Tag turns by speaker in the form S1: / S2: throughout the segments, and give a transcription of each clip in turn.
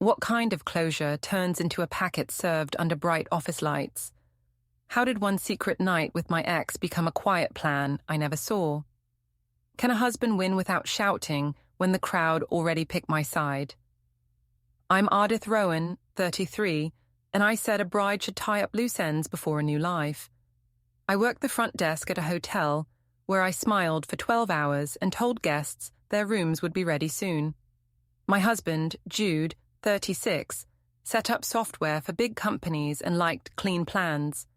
S1: What kind of closure turns into a packet served under bright office lights? How did one secret night with my ex become a quiet plan I never saw? Can a husband win without shouting when the crowd already picked my side? I'm Ardith Rowan, 33, and I said a bride should tie up loose ends before a new life. I worked the front desk at a hotel where I smiled for 12 hours and told guests their rooms would be ready soon. My husband, Jude, 36, set up software for big companies and liked clean plans.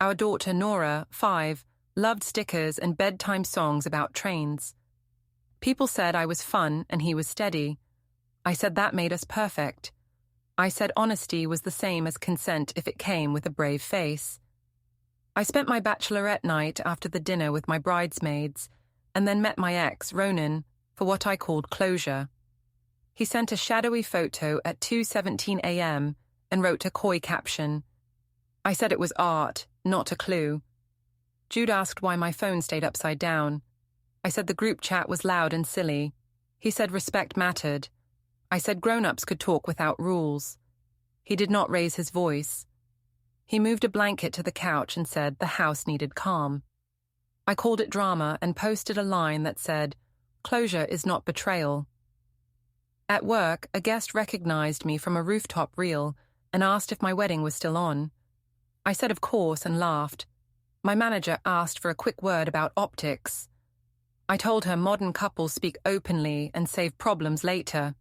S1: Our daughter, Nora, 5, loved stickers and bedtime songs about trains. People said I was fun and he was steady. I said that made us perfect. I said honesty was the same as consent if it came with a brave face. I spent my bachelorette night after the dinner with my bridesmaids and then met my ex, Ronan, for what I called closure. He sent a shadowy photo at 2:17 a.m. and wrote a coy caption. I said it was art, not a clue. Jude asked why my phone stayed upside down. I said the group chat was loud and silly. He said respect mattered. I said grown-ups could talk without rules. He did not raise his voice. He moved a blanket to the couch and said the house needed calm. I called it drama and posted a line that said, "Closure is not betrayal." At work, a guest recognized me from a rooftop reel and asked if my wedding was still on. I said of course and laughed. My manager asked for a quick word about optics. I told her modern couples speak openly and save problems later.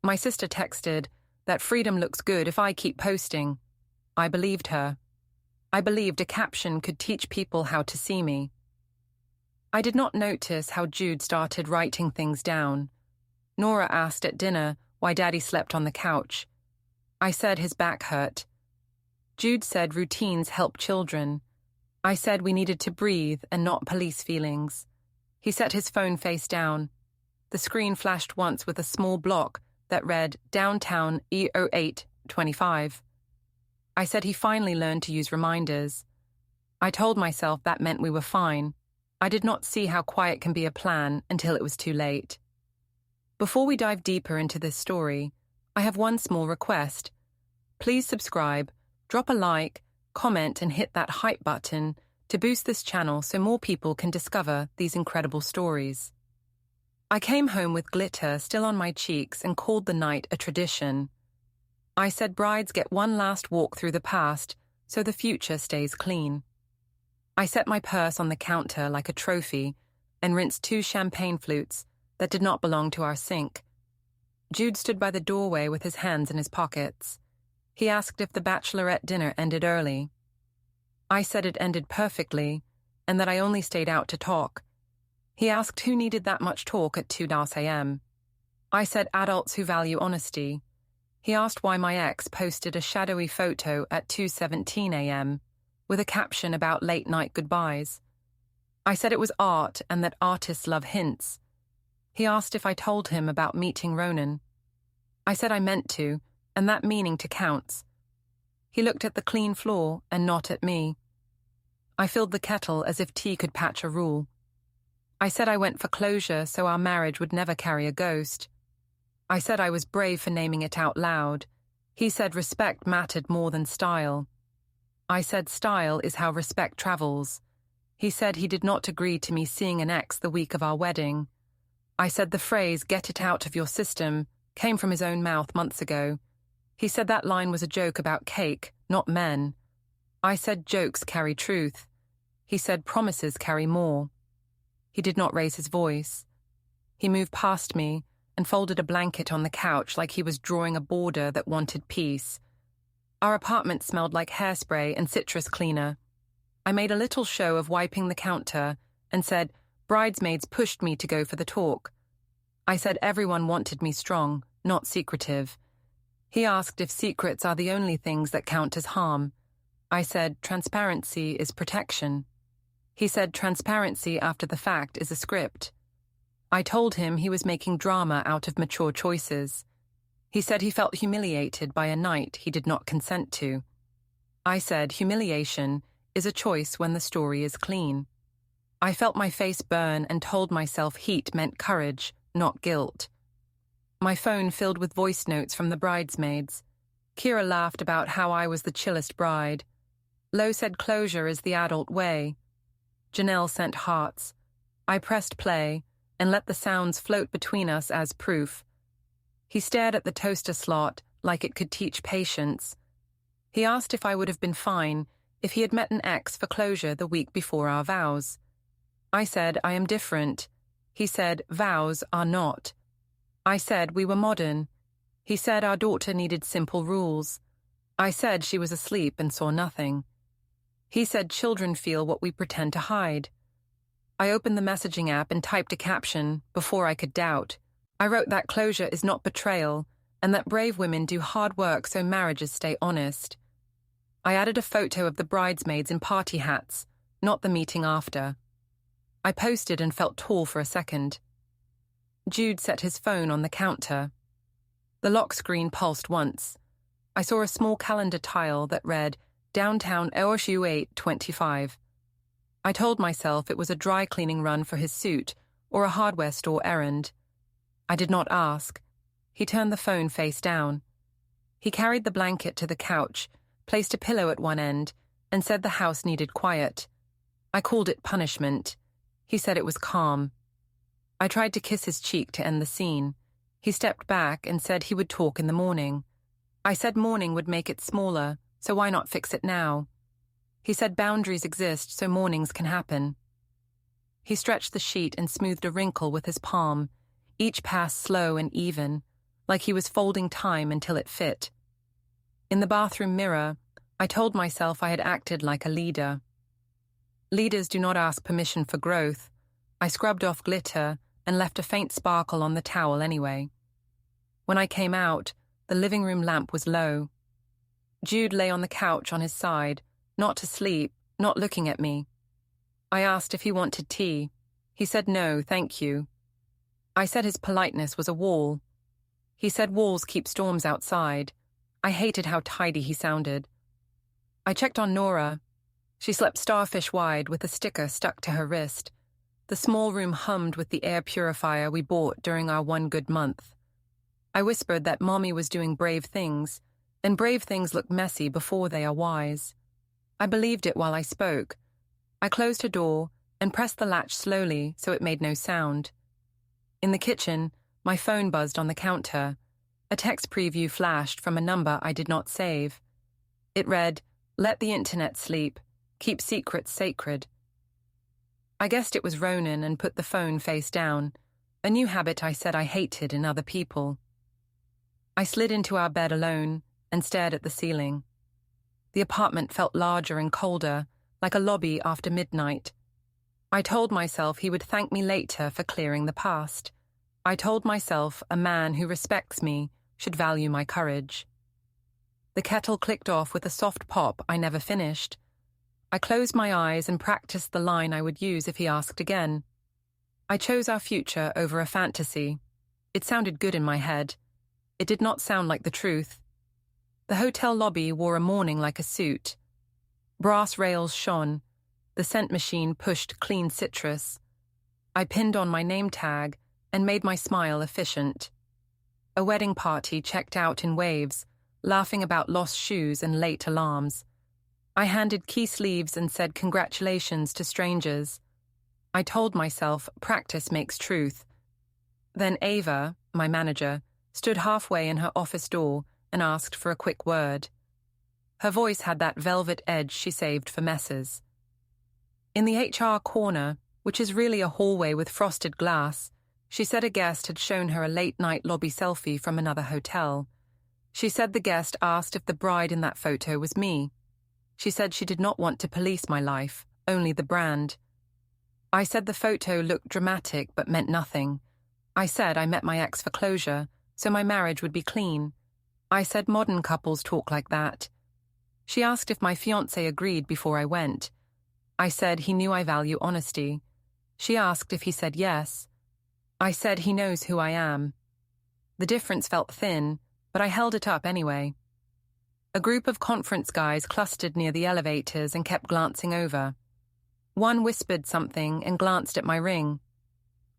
S1: My sister texted that freedom looks good if I keep posting. I believed her. I believed a caption could teach people how to see me. I did not notice how Jude started writing things down. Nora asked at dinner why Daddy slept on the couch. I said his back hurt. Jude said routines help children. I said we needed to breathe and not police feelings. He set his phone face down. The screen flashed once with a small block that read Downtown E0825. I said he finally learned to use reminders. I told myself that meant we were fine. I did not see how quiet can be a plan until it was too late. Before we dive deeper into this story, I have one small request. Please subscribe, drop a like, comment and hit that hype button to boost this channel so more people can discover these incredible stories. I came home with glitter still on my cheeks and called the night a tradition. I said brides get one last walk through the past so the future stays clean. I set my purse on the counter like a trophy and rinsed 2 champagne flutes that did not belong to our sink. Jude stood by the doorway with his hands in his pockets. He asked if the Bachelorette dinner ended early. I said it ended perfectly and that I only stayed out to talk. He asked who needed that much talk at 2 a.m. I said adults who value honesty. He asked why my ex posted a shadowy photo at 2:17 a.m. with a caption about late-night goodbyes. I said it was art and that artists love hints. He asked if I told him about meeting Ronan. I said I meant to, and that meaning to counts. He looked at the clean floor and not at me. I filled the kettle as if tea could patch a rule. I said I went for closure so our marriage would never carry a ghost. I said I was brave for naming it out loud. He said respect mattered more than style. I said style is how respect travels. He said he did not agree to me seeing an ex the week of our wedding. I said the phrase, "get it out of your system," came from his own mouth months ago. He said that line was a joke about cake, not men. I said jokes carry truth. He said promises carry more. He did not raise his voice. He moved past me and folded a blanket on the couch like he was drawing a border that wanted peace. Our apartment smelled like hairspray and citrus cleaner. I made a little show of wiping the counter and said, bridesmaids pushed me to go for the talk. I said everyone wanted me strong, not secretive. He asked if secrets are the only things that count as harm. I said transparency is protection. He said transparency after the fact is a script. I told him he was making drama out of mature choices. He said he felt humiliated by a night he did not consent to. I said humiliation is a choice when the story is clean. I felt my face burn and told myself heat meant courage, not guilt. My phone filled with voice notes from the bridesmaids. Kira laughed about how I was the chillest bride. Lo said closure is the adult way. Janelle sent hearts. I pressed play and let the sounds float between us as proof. He stared at the toaster slot like it could teach patience. He asked if I would have been fine if he had met an ex for closure the week before our vows. I said I am different. He said vows are not. I said we were modern. He said our daughter needed simple rules. I said she was asleep and saw nothing. He said children feel what we pretend to hide. I opened the messaging app and typed a caption before I could doubt. I wrote that closure is not betrayal and that brave women do hard work so marriages stay honest. I added a photo of the bridesmaids in party hats, not the meeting after. I posted and felt tall for a second. Jude set his phone on the counter. The lock screen pulsed once. I saw a small calendar tile that read, Downtown OSU 825. I told myself it was a dry cleaning run for his suit or a hardware store errand. I did not ask. He turned the phone face down. He carried the blanket to the couch, placed a pillow at one end, and said the house needed quiet. I called it punishment. He said it was calm. I tried to kiss his cheek to end the scene. He stepped back and said he would talk in the morning. I said morning would make it smaller, so why not fix it now? He said boundaries exist so mornings can happen. He stretched the sheet and smoothed a wrinkle with his palm, each pass slow and even, like he was folding time until it fit. In the bathroom mirror, I told myself I had acted like a leader. Leaders do not ask permission for growth. I scrubbed off glitter and left a faint sparkle on the towel anyway. When I came out, the living room lamp was low. Jude lay on the couch on his side, not asleep, not looking at me. I asked if he wanted tea. He said no, thank you. I said his politeness was a wall. He said walls keep storms outside. I hated how tidy he sounded. I checked on Nora. She slept starfish-wide with a sticker stuck to her wrist. The small room hummed with the air purifier we bought during our one good month. I whispered that Mommy was doing brave things, and brave things look messy before they are wise. I believed it while I spoke. I closed her door and pressed the latch slowly so it made no sound. In the kitchen, my phone buzzed on the counter. A text preview flashed from a number I did not save. It read, "Let the internet sleep. Keep secrets sacred." I guessed it was Ronan and put the phone face down, a new habit I said I hated in other people. I slid into our bed alone and stared at the ceiling. The apartment felt larger and colder, like a lobby after midnight. I told myself he would thank me later for clearing the past. I told myself a man who respects me should value my courage. The kettle clicked off with a soft pop I never finished. I closed my eyes and practiced the line I would use if he asked again. I chose our future over a fantasy. It sounded good in my head. It did not sound like the truth. The hotel lobby wore a mourning like a suit. Brass rails shone. The scent machine pushed clean citrus. I pinned on my name tag and made my smile efficient. A wedding party checked out in waves, laughing about lost shoes and late alarms. I handed key sleeves and said congratulations to strangers. I told myself practice makes truth. Then Ava, my manager, stood halfway in her office door and asked for a quick word. Her voice had that velvet edge she saved for messes. In the HR corner, which is really a hallway with frosted glass, she said a guest had shown her a late-night lobby selfie from another hotel. She said the guest asked if the bride in that photo was me. She said she did not want to police my life, only the brand. I said the photo looked dramatic but meant nothing. I said I met my ex for closure, so my marriage would be clean. I said modern couples talk like that. She asked if my fiancé agreed before I went. I said he knew I value honesty. She asked if he said yes. I said he knows who I am. The difference felt thin, but I held it up anyway. A group of conference guys clustered near the elevators and kept glancing over. One whispered something and glanced at my ring.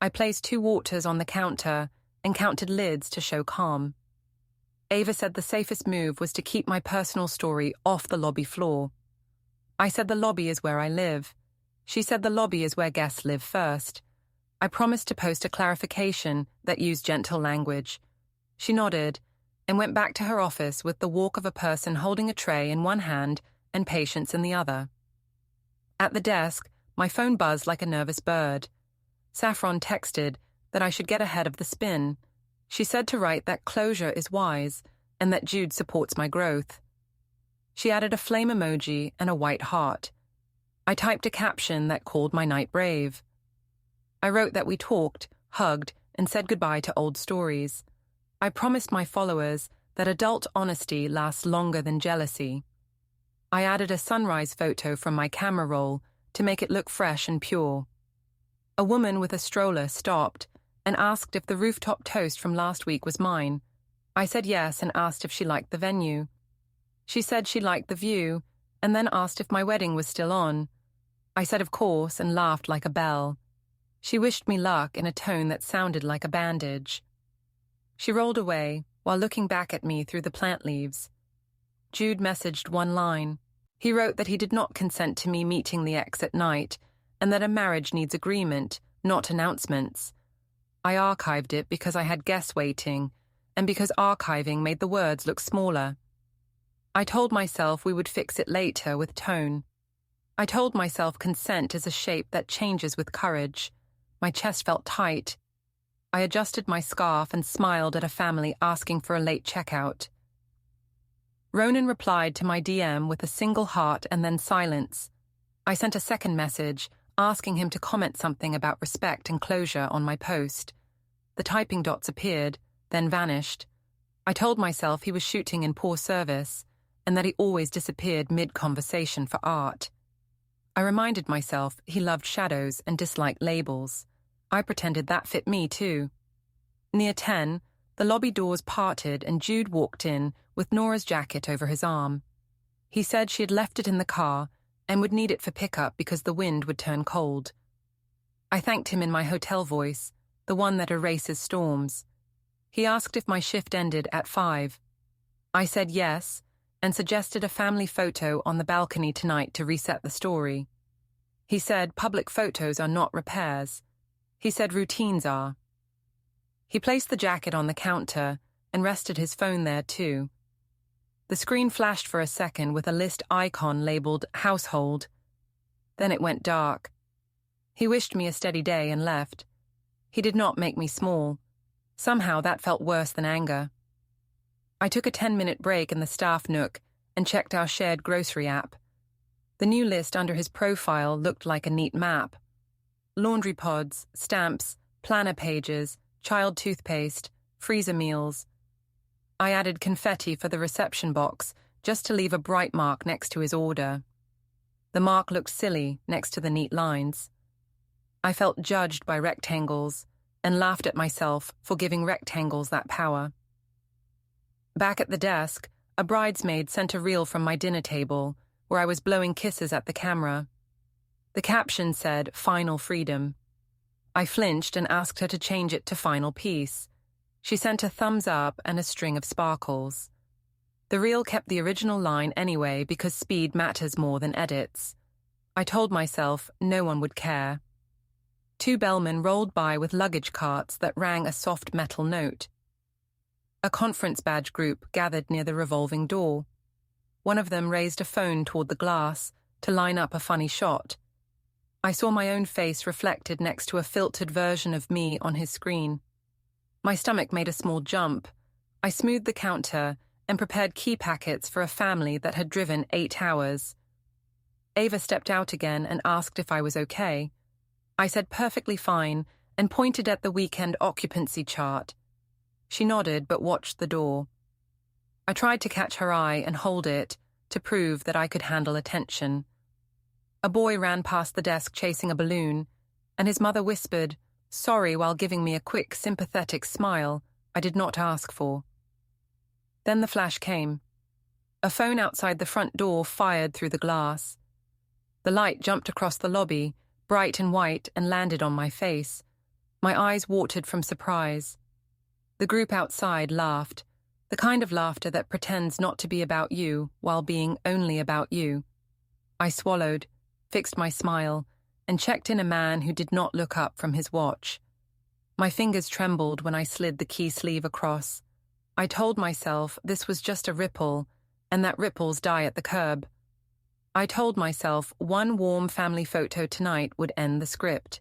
S1: I placed 2 waters on the counter and counted lids to show calm. Ava said the safest move was to keep my personal story off the lobby floor. I said the lobby is where I live. She said the lobby is where guests live first. I promised to post a clarification that used gentle language. She nodded and went back to her office with the walk of a person holding a tray in one hand and patience in the other. At the desk, my phone buzzed like a nervous bird. Saffron texted that I should get ahead of the spin. She said to write that closure is wise and that Jude supports my growth. She added a flame emoji and a white heart. I typed a caption that called my night brave. I wrote that we talked, hugged, and said goodbye to old stories. I promised my followers that adult honesty lasts longer than jealousy. I added a sunrise photo from my camera roll to make it look fresh and pure. A woman with a stroller stopped and asked if the rooftop toast from last week was mine. I said yes and asked if she liked the venue. She said she liked the view and then asked if my wedding was still on. I said of course and laughed like a bell. She wished me luck in a tone that sounded like a bandage. She rolled away while looking back at me through the plant leaves. Jude messaged one line. He wrote that he did not consent to me meeting the ex at night and that a marriage needs agreement, not announcements. I archived it because I had guests waiting and because archiving made the words look smaller. I told myself we would fix it later with tone. I told myself consent is a shape that changes with courage. My chest felt tight. I adjusted my scarf and smiled at a family asking for a late checkout. Ronan replied to my DM with a single heart and then silence. I sent a second message, asking him to comment something about respect and closure on my post. The typing dots appeared, then vanished. I told myself he was shooting in poor service, and that he always disappeared mid-conversation for art. I reminded myself he loved shadows and disliked labels. I pretended that fit me too. Near 10, the lobby doors parted and Jude walked in with Nora's jacket over his arm. He said she had left it in the car and would need it for pickup because the wind would turn cold. I thanked him in my hotel voice, the one that erases storms. He asked if my shift ended at 5. I said yes, and suggested a family photo on the balcony tonight to reset the story. He said public photos are not repairs. He said routines are. He placed the jacket on the counter and rested his phone there too. The screen flashed for a second with a list icon labeled household. Then it went dark. He wished me a steady day and left. He did not make me small. Somehow that felt worse than anger. I took a 10-minute break in the staff nook and checked our shared grocery app. The new list under his profile looked like a neat map. Laundry pods, stamps, planner pages, child toothpaste, freezer meals. I added confetti for the reception box just to leave a bright mark next to his order. The mark looked silly next to the neat lines. I felt judged by rectangles and laughed at myself for giving rectangles that power. Back at the desk, a bridesmaid sent a reel from my dinner table where I was blowing kisses at the camera. The caption said, "Final Freedom." I flinched and asked her to change it to "Final Peace." She sent a thumbs up and a string of sparkles. The reel kept the original line anyway because speed matters more than edits. I told myself no one would care. 2 bellmen rolled by with luggage carts that rang a soft metal note. A conference badge group gathered near the revolving door. One of them raised a phone toward the glass to line up a funny shot. I saw my own face reflected next to a filtered version of me on his screen. My stomach made a small jump. I smoothed the counter and prepared key packets for a family that had driven 8 hours. Ava stepped out again and asked if I was okay. I said perfectly fine and pointed at the weekend occupancy chart. She nodded but watched the door. I tried to catch her eye and hold it to prove that I could handle attention. A boy ran past the desk chasing a balloon, and his mother whispered, "Sorry," while giving me a quick, sympathetic smile I did not ask for. Then the flash came. A phone outside the front door fired through the glass. The light jumped across the lobby, bright and white, and landed on my face. My eyes watered from surprise. The group outside laughed, the kind of laughter that pretends not to be about you while being only about you. I swallowed, fixed my smile, and checked in a man who did not look up from his watch. My fingers trembled when I slid the key sleeve across. I told myself this was just a ripple, and that ripples die at the curb. I told myself one warm family photo tonight would end the script.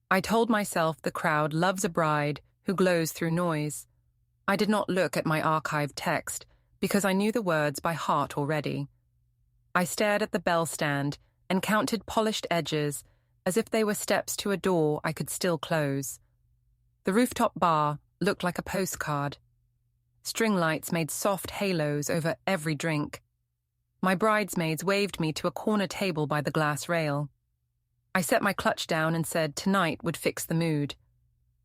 S1: I told myself the crowd loves a bride who glows through noise. I did not look at my archived text because I knew the words by heart already. I stared at the bell stand and counted polished edges as if they were steps to a door I could still close. The rooftop bar looked like a postcard. String lights made soft halos over every drink. My bridesmaids waved me to a corner table by the glass rail. I set my clutch down and said tonight would fix the mood.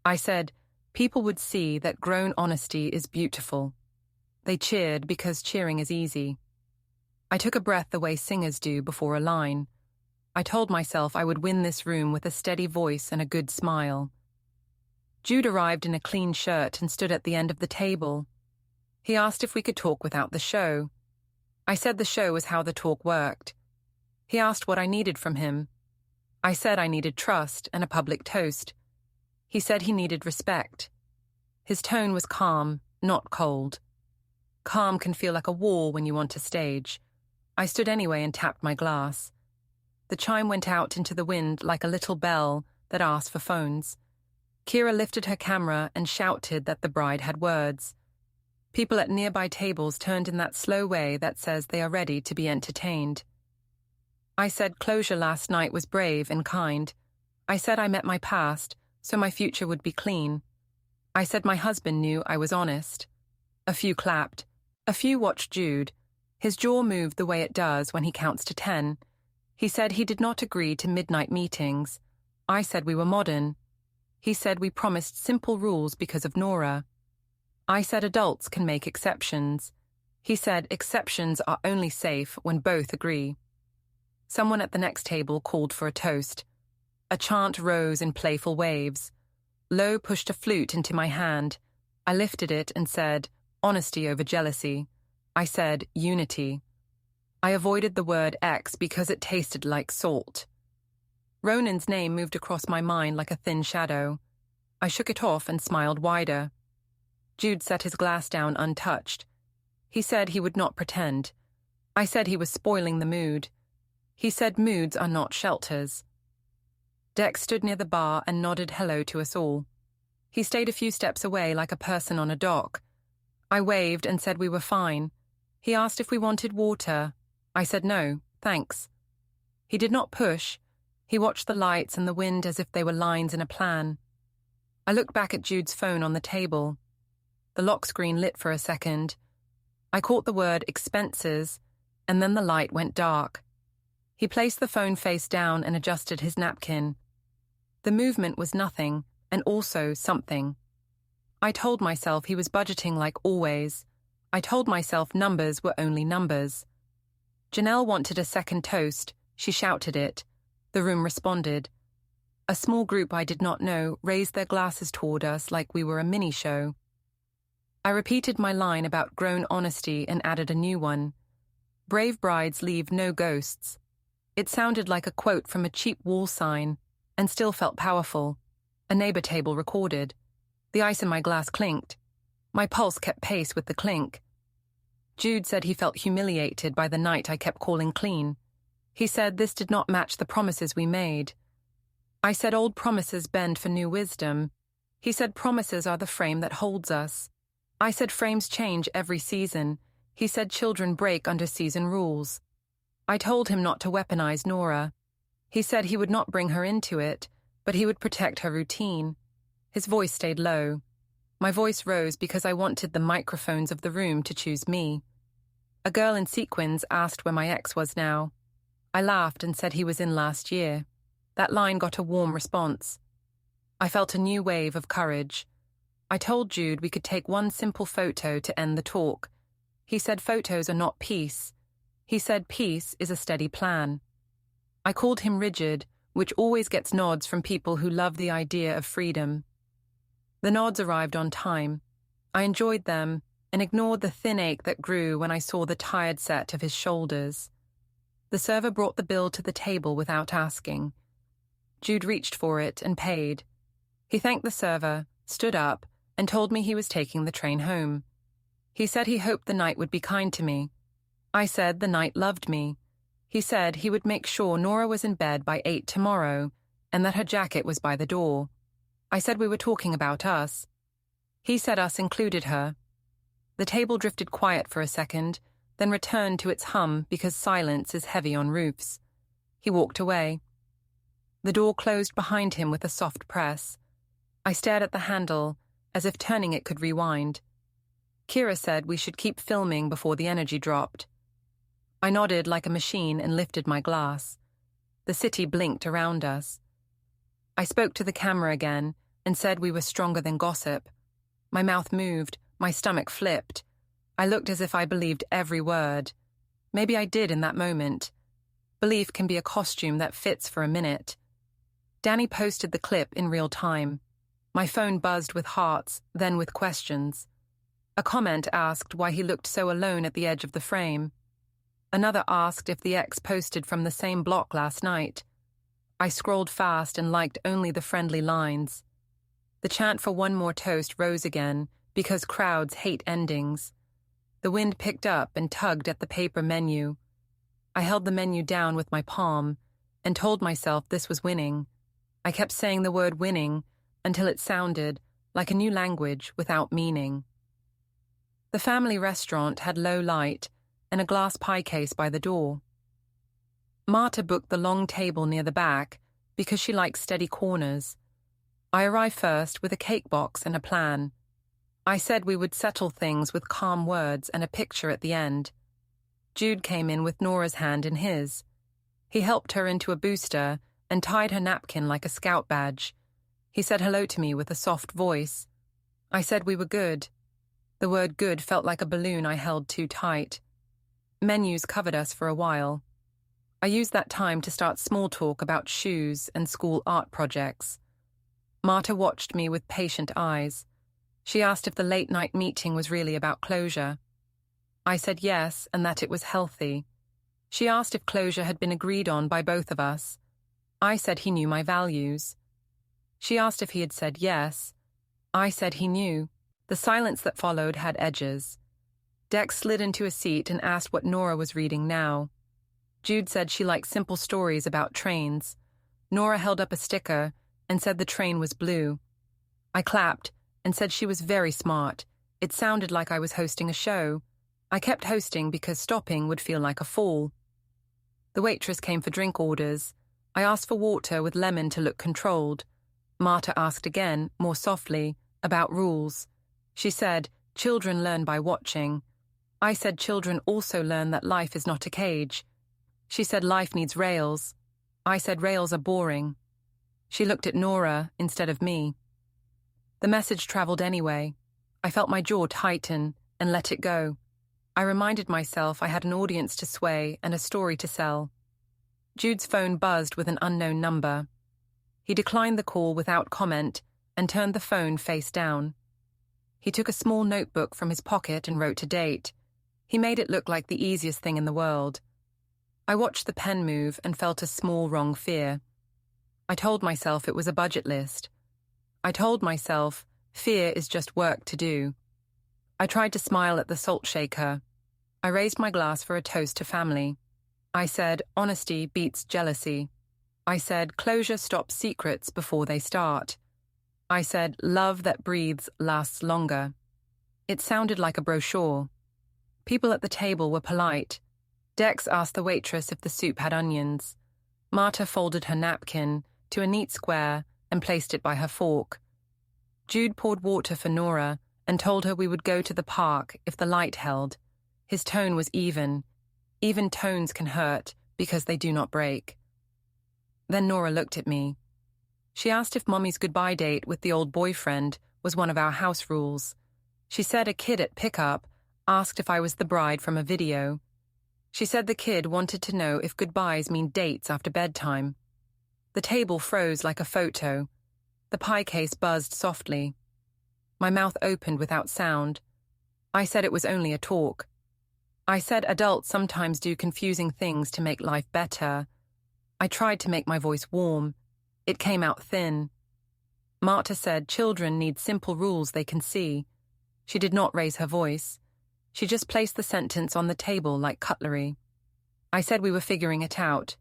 S1: I said people would see that grown honesty is beautiful. They cheered because cheering is easy. I took a breath the way singers do before a line. I told myself I would win this room with a steady voice and a good smile. Jude arrived in a clean shirt and stood at the end of the table. He asked if we could talk without the show. I said the show was how the talk worked. He asked what I needed from him. I said I needed trust and a public toast. He said he needed respect. His tone was calm, not cold. Calm can feel like a wall when you want to stage. I stood anyway and tapped my glass. The chime went out into the wind like a little bell that asked for phones. Kira lifted her camera and shouted that the bride had words. People at nearby tables turned in that slow way that says they are ready to be entertained. I said closure last night was brave and kind. I said I met my past, so my future would be clean. I said my husband knew I was honest. A few clapped. A few watched Jude. His jaw moved the way it does when he counts to 10. He said he did not agree to midnight meetings. I said we were modern. He said we promised simple rules because of Nora. I said adults can make exceptions. He said exceptions are only safe when both agree. Someone at the next table called for a toast. A chant rose in playful waves. Lo pushed a flute into my hand. I lifted it and said, honesty over jealousy. I said, unity. I avoided the word X because it tasted like salt. Ronan's name moved across my mind like a thin shadow. I shook it off and smiled wider. Jude set his glass down untouched. He said he would not pretend. I said he was spoiling the mood. He said moods are not shelters. Dex stood near the bar and nodded hello to us all. He stayed a few steps away like a person on a dock. I waved and said we were fine. He asked if we wanted water. I said no, thanks. He did not push. He watched the lights and the wind as if they were lines in a plan. I looked back at Jude's phone on the table. The lock screen lit for a second. I caught the word expenses, and then the light went dark. He placed the phone face down and adjusted his napkin. The movement was nothing, and also something. I told myself he was budgeting like always. I told myself numbers were only numbers. Janelle wanted a second toast. She shouted it. The room responded. A small group I did not know raised their glasses toward us like we were a mini-show. I repeated my line about grown honesty and added a new one. Brave brides leave no ghosts. It sounded like a quote from a cheap wall sign, and still felt powerful. A neighbor table recorded. The ice in my glass clinked. My pulse kept pace with the clink. Jude said he felt humiliated by the night I kept calling clean. He said this did not match the promises we made. I said old promises bend for new wisdom. He said promises are the frame that holds us. I said frames change every season. He said children break under season rules. I told him not to weaponize Nora. He said he would not bring her into it, but he would protect her routine. His voice stayed low. My voice rose because I wanted the microphones of the room to choose me. A girl in sequins asked where my ex was now. I laughed and said he was in last year. That line got a warm response. I felt a new wave of courage. I told Jude we could take one simple photo to end the talk. He said photos are not peace. He said peace is a steady plan. I called him rigid, which always gets nods from people who love the idea of freedom. The nods arrived on time. I enjoyed them and ignored the thin ache that grew when I saw the tired set of his shoulders. The server brought the bill to the table without asking. Jude reached for it and paid. He thanked the server, stood up, and told me he was taking the train home. He said he hoped the night would be kind to me. I said the night loved me. He said he would make sure Nora was in bed by 8 tomorrow and that her jacket was by the door. I said we were talking about us. He said us included her. The table drifted quiet for a second, then returned to its hum because silence is heavy on roofs. He walked away. The door closed behind him with a soft press. I stared at the handle, as if turning it could rewind. Kira said we should keep filming before the energy dropped. I nodded like a machine and lifted my glass. The city blinked around us. I spoke to the camera again and said we were stronger than gossip. My mouth moved, my stomach flipped. I looked as if I believed every word. Maybe I did in that moment. Belief can be a costume that fits for a minute. Danny posted the clip in real time. My phone buzzed with hearts, then with questions. A comment asked why he looked so alone at the edge of the frame. Another asked if the ex posted from the same block last night. I scrolled fast and liked only the friendly lines. The chant for one more toast rose again, because crowds hate endings. The wind picked up and tugged at the paper menu. I held the menu down with my palm and told myself this was winning. I kept saying the word winning until it sounded like a new language without meaning. The family restaurant had low light and a glass pie case by the door. Marta booked the long table near the back because she likes steady corners. I arrived first with a cake box and a plan. I said we would settle things with calm words and a picture at the end. Jude came in with Nora's hand in his. He helped her into a booster and tied her napkin like a scout badge. He said hello to me with a soft voice. I said we were good. The word good felt like a balloon I held too tight. Menus covered us for a while. I used that time to start small talk about shoes and school art projects. Marta watched me with patient eyes. She asked if the late-night meeting was really about closure. I said yes, and that it was healthy. She asked if closure had been agreed on by both of us. I said he knew my values. She asked if he had said yes. I said he knew. The silence that followed had edges. Dex slid into a seat and asked what Nora was reading now. Jude said she liked simple stories about trains. Nora held up a sticker and said the train was blue. I clapped and said she was very smart. It sounded like I was hosting a show. I kept hosting because stopping would feel like a fall. The waitress came for drink orders. I asked for water with lemon to look controlled. Marta asked again, more softly, about rules. She said, children learn by watching. I said children also learn that life is not a cage. She said life needs rails. I said rails are boring. She looked at Nora instead of me. The message traveled anyway. I felt my jaw tighten and let it go. I reminded myself I had an audience to sway and a story to sell. Jude's phone buzzed with an unknown number. He declined the call without comment and turned the phone face down. He took a small notebook from his pocket and wrote a date. He made it look like the easiest thing in the world. I watched the pen move and felt a small wrong fear. I told myself it was a budget list. I told myself fear is just work to do. I tried to smile at the salt shaker. I raised my glass for a toast to family. I said honesty beats jealousy. I said closure stops secrets before they start. I said love that breathes lasts longer. It sounded like a brochure. People at the table were polite. Dex asked the waitress if the soup had onions. Marta folded her napkin to a neat square and placed it by her fork. Jude poured water for Nora and told her we would go to the park if the light held. His tone was even. Even tones can hurt because they do not break. Then Nora looked at me. She asked if Mommy's goodbye date with the old boyfriend was one of our house rules. She said a kid at pickup asked if I was the bride from a video. She said the kid wanted to know if goodbyes mean dates after bedtime. The table froze like a photo. The pie case buzzed softly. My mouth opened without sound. I said it was only a talk. I said adults sometimes do confusing things to make life better. I tried to make my voice warm. It came out thin. Marta said children need simple rules they can see. She did not raise her voice. She just placed the sentence on the table like cutlery. I said we were figuring it out.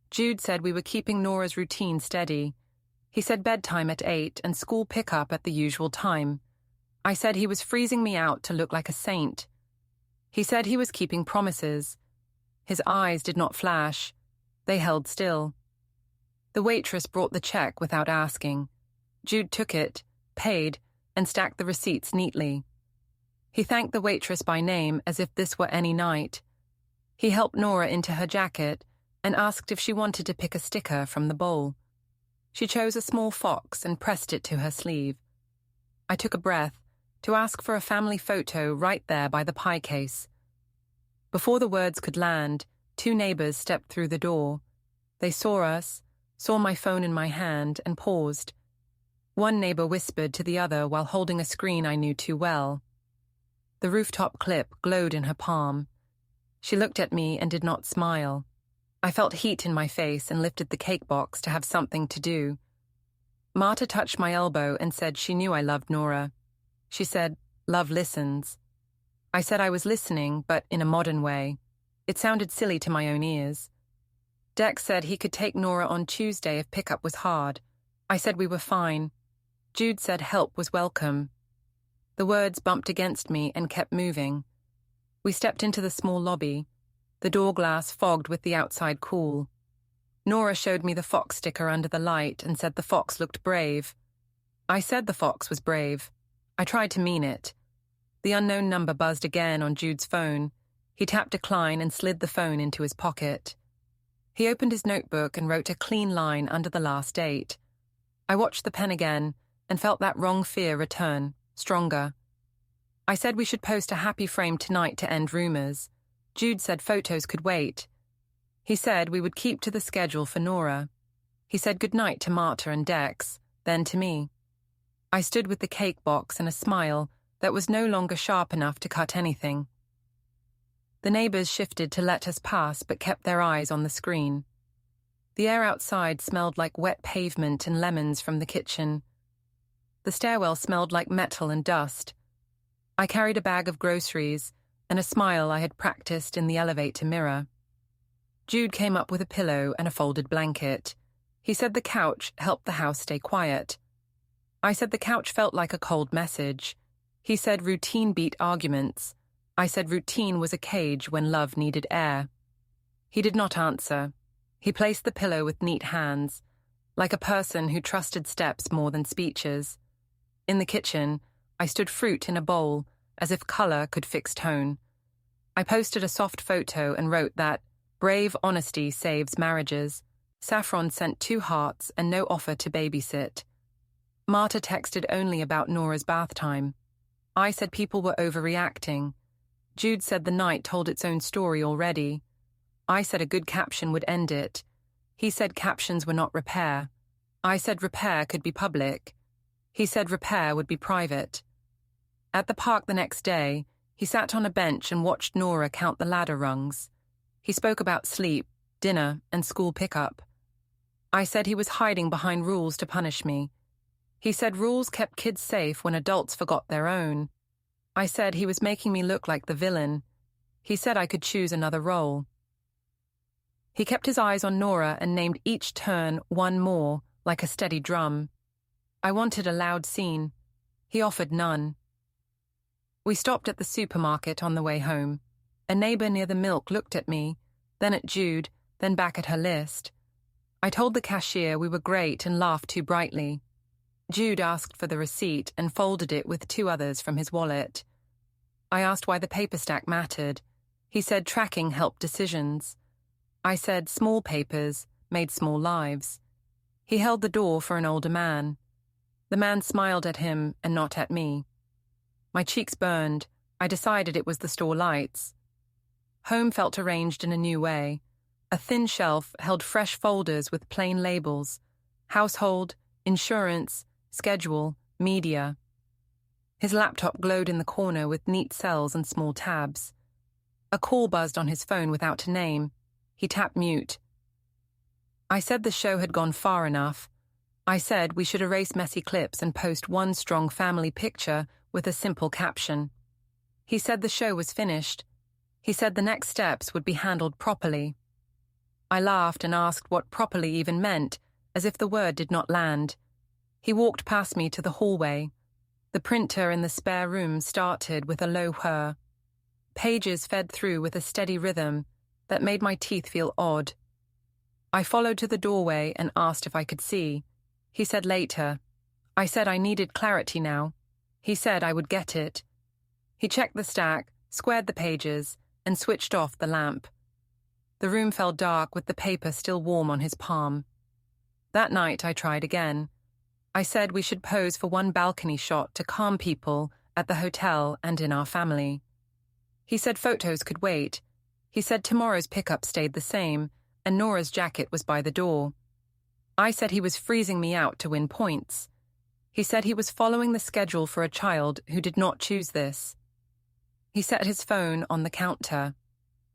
S1: Jude said we were keeping Nora's routine steady. He said bedtime at 8 and school pickup at the usual time. I said he was freezing me out to look like a saint. He said he was keeping promises. His eyes did not flash. They held still. The waitress brought the check without asking. Jude took it, paid, and stacked the receipts neatly. He thanked the waitress by name as if this were any night. He helped Nora into her jacket and asked if she wanted to pick a sticker from the bowl. She chose a small fox and pressed it to her sleeve. I took a breath to ask for a family photo right there by the pie case. Before the words could land, 2 neighbors stepped through the door. They saw us, saw my phone in my hand, and paused. One neighbor whispered to the other while holding a screen I knew too well. The rooftop clip glowed in her palm. She looked at me and did not smile. I felt heat in my face and lifted the cake box to have something to do. Marta touched my elbow and said she knew I loved Nora. She said, "Love listens." I said I was listening, but in a modern way. It sounded silly to my own ears. Dex said he could take Nora on Tuesday if pickup was hard. I said we were fine. Jude said help was welcome. The words bumped against me and kept moving. We stepped into the small lobby. The door glass fogged with the outside cool. Nora showed me the fox sticker under the light and said the fox looked brave. I said the fox was brave. I tried to mean it. The unknown number buzzed again on Jude's phone. He tapped decline and slid the phone into his pocket. He opened his notebook and wrote a clean line under the last date. I watched the pen again and felt that wrong fear return, stronger. I said we should post a happy frame tonight to end rumors. Jude said photos could wait. He said we would keep to the schedule for Nora. He said goodnight to Marta and Dex, then to me. I stood with the cake box and a smile that was no longer sharp enough to cut anything. The neighbors shifted to let us pass but kept their eyes on the screen. The air outside smelled like wet pavement and lemons from the kitchen. The stairwell smelled like metal and dust. I carried a bag of groceries and a smile I had practiced in the elevator mirror. Jude came up with a pillow and a folded blanket. He said the couch helped the house stay quiet. I said the couch felt like a cold message. He said routine beat arguments. I said routine was a cage when love needed air. He did not answer. He placed the pillow with neat hands, like a person who trusted steps more than speeches. In the kitchen, I stood fruit in a bowl, as if color could fix tone. I posted a soft photo and wrote that brave honesty saves marriages. Saffron sent 2 hearts and no offer to babysit. Marta texted only about Nora's bath time. I said people were overreacting. Jude said the night told its own story already. I said a good caption would end it. He said captions were not repair. I said repair could be public. He said repair would be private. At the park the next day, he sat on a bench and watched Nora count the ladder rungs. He spoke about sleep, dinner, and school pickup. I said he was hiding behind rules to punish me. He said rules kept kids safe when adults forgot their own. I said he was making me look like the villain. He said I could choose another role. He kept his eyes on Nora and named each turn one more, like a steady drum. I wanted a loud scene. He offered none. We stopped at the supermarket on the way home. A neighbor near the milk looked at me, then at Jude, then back at her list. I told the cashier we were great and laughed too brightly. Jude asked for the receipt and folded it with 2 others from his wallet. I asked why the paper stack mattered. He said tracking helped decisions. I said small papers made small lives. He held the door for an older man. The man smiled at him and not at me. My cheeks burned. I decided it was the store lights. Home felt arranged in a new way. A thin shelf held fresh folders with plain labels: household, insurance, schedule, media. His laptop glowed in the corner with neat cells and small tabs. A call buzzed on his phone without a name. He tapped mute. I said the show had gone far enough. I said we should erase messy clips and post one strong family picture with a simple caption. He said the show was finished. He said the next steps would be handled properly. I laughed and asked what properly even meant, as if the word did not land. He walked past me to the hallway. The printer in the spare room started with a low whir. Pages fed through with a steady rhythm that made my teeth feel odd. I followed to the doorway and asked if I could see. He said later. I said I needed clarity now. He said I would get it. He checked the stack, squared the pages, and switched off the lamp. The room fell dark with the paper still warm on his palm. That night I tried again. I said we should pose for one balcony shot to calm people at the hotel and in our family. He said photos could wait. He said tomorrow's pickup stayed the same, and Nora's jacket was by the door. I said he was freezing me out to win points. He said he was following the schedule for a child who did not choose this. He set his phone on the counter.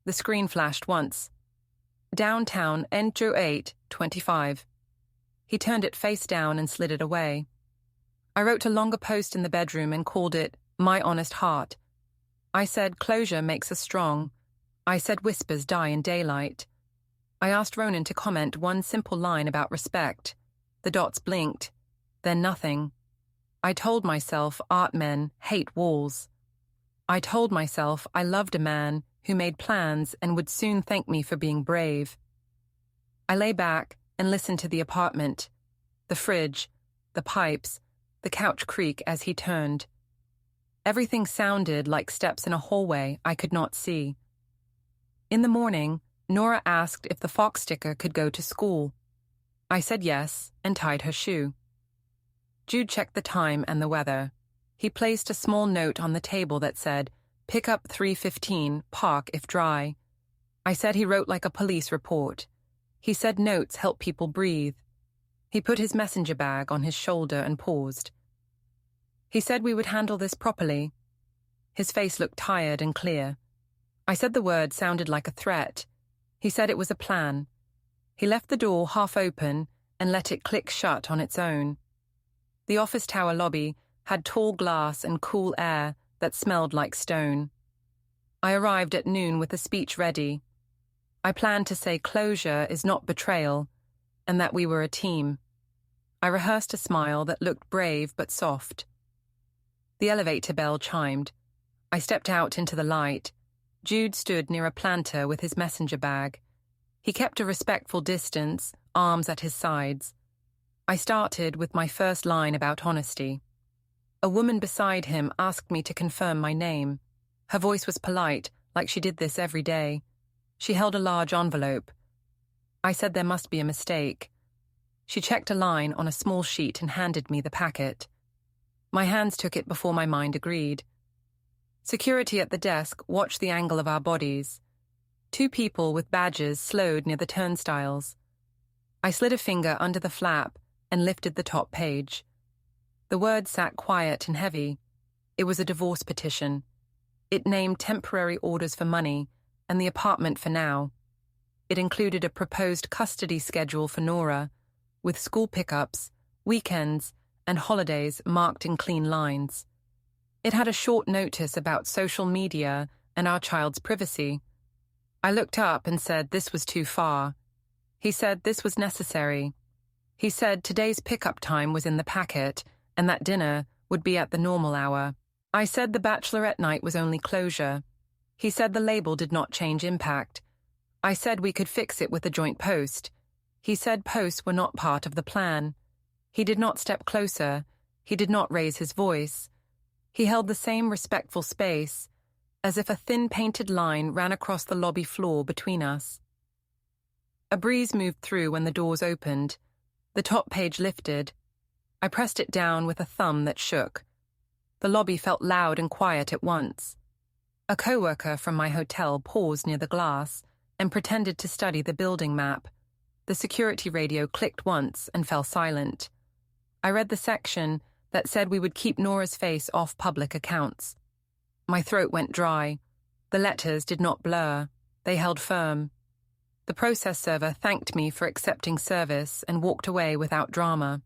S1: The screen flashed once. Downtown, Entro 8:25. He turned it face down and slid it away. I wrote a longer post in the bedroom and called it My Honest Heart. I said closure makes us strong. I said whispers die in daylight. I asked Ronan to comment one simple line about respect. The dots blinked. Then nothing. I told myself art men hate walls. I told myself I loved a man who made plans and would soon thank me for being brave. I lay back and listened to the apartment, the fridge, the pipes, the couch creak as he turned. Everything sounded like steps in a hallway I could not see. In the morning, Nora asked if the fox sticker could go to school. I said yes and tied her shoe. Jude checked the time and the weather. He placed a small note on the table that said, "Pick up 3:15, park if dry." I said he wrote like a police report. He said notes help people breathe. He put his messenger bag on his shoulder and paused. He said we would handle this properly. His face looked tired and clear. I said the word sounded like a threat. He said it was a plan. He left the door half open and let it click shut on its own. The office tower lobby had tall glass and cool air that smelled like stone. I arrived at noon with a speech ready. I planned to say closure is not betrayal, and that we were a team. I rehearsed a smile that looked brave but soft. The elevator bell chimed. I stepped out into the light. Jude stood near a planter with his messenger bag. He kept a respectful distance, arms at his sides. I started with my first line about honesty. A woman beside him asked me to confirm my name. Her voice was polite, like she did this every day. She held a large envelope. I said there must be a mistake. She checked a line on a small sheet and handed me the packet. My hands took it before my mind agreed. Security at the desk watched the angle of our bodies. 2 people with badges slowed near the turnstiles. I slid a finger under the flap and lifted the top page. The words sat quiet and heavy. It was a divorce petition. It named temporary orders for money and the apartment for now. It included a proposed custody schedule for Nora, with school pickups, weekends, and holidays marked in clean lines. It had a short notice about social media and our child's privacy. I looked up and said this was too far. He said this was necessary. He said today's pickup time was in the packet and that dinner would be at the normal hour. I said the Bachelorette night was only closure. He said the label did not change impact. I said we could fix it with a joint post. He said posts were not part of the plan. He did not step closer. He did not raise his voice. He held the same respectful space, as if a thin painted line ran across the lobby floor between us. A breeze moved through when the doors opened. The top page lifted. I pressed it down with a thumb that shook. The lobby felt loud and quiet at once. A coworker from my hotel paused near the glass and pretended to study the building map. The security radio clicked once and fell silent. I read the section, that said we would keep Nora's face off public accounts. My throat went dry. The letters did not blur. They held firm. The process server thanked me for accepting service and walked away without drama.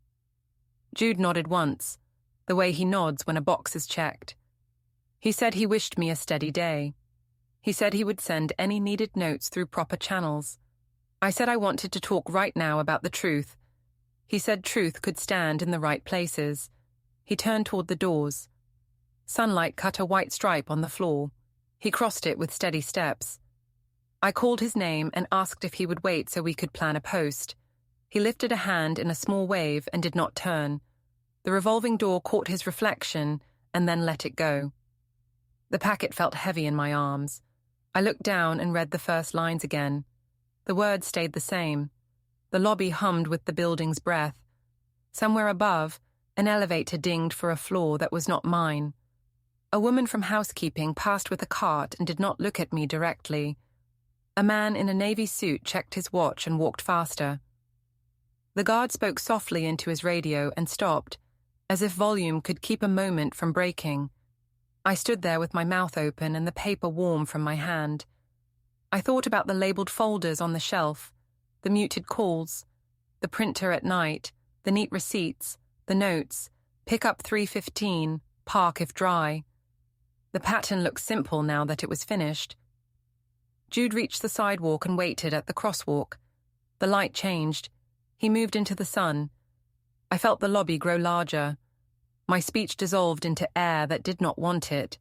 S1: Jude nodded once, the way he nods when a box is checked. He said he wished me a steady day. He said he would send any needed notes through proper channels. I said I wanted to talk right now about the truth. He said truth could stand in the right places. He turned toward the doors. Sunlight cut a white stripe on the floor. He crossed it with steady steps. I called his name and asked if he would wait so we could plan a post. He lifted a hand in a small wave and did not turn. The revolving door caught his reflection and then let it go. The packet felt heavy in my arms. I looked down and read the first lines again. The words stayed the same. The lobby hummed with the building's breath. Somewhere above, an elevator dinged for a floor that was not mine. A woman from housekeeping passed with a cart and did not look at me directly. A man in a navy suit checked his watch and walked faster. The guard spoke softly into his radio and stopped, as if volume could keep a moment from breaking. I stood there with my mouth open and the paper warm from my hand. I thought about the labeled folders on the shelf, the muted calls, the printer at night, the neat receipts, the notes, pick up 3:15, park if dry. The pattern looked simple now that it was finished. Jude reached the sidewalk and waited at the crosswalk. The light changed. He moved into the sun. I felt the lobby grow larger. My speech dissolved into air that did not want it.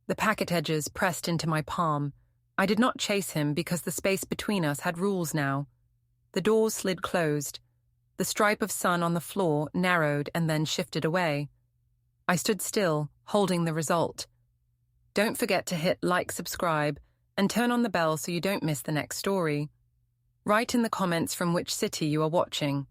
S1: The packet edges pressed into my palm. I did not chase him because the space between us had rules now. The doors slid closed. The stripe of sun on the floor narrowed and then shifted away. I stood still, holding the result. Don't forget to hit like, subscribe, and turn on the bell so you don't miss the next story. Write in the comments from which city you are watching.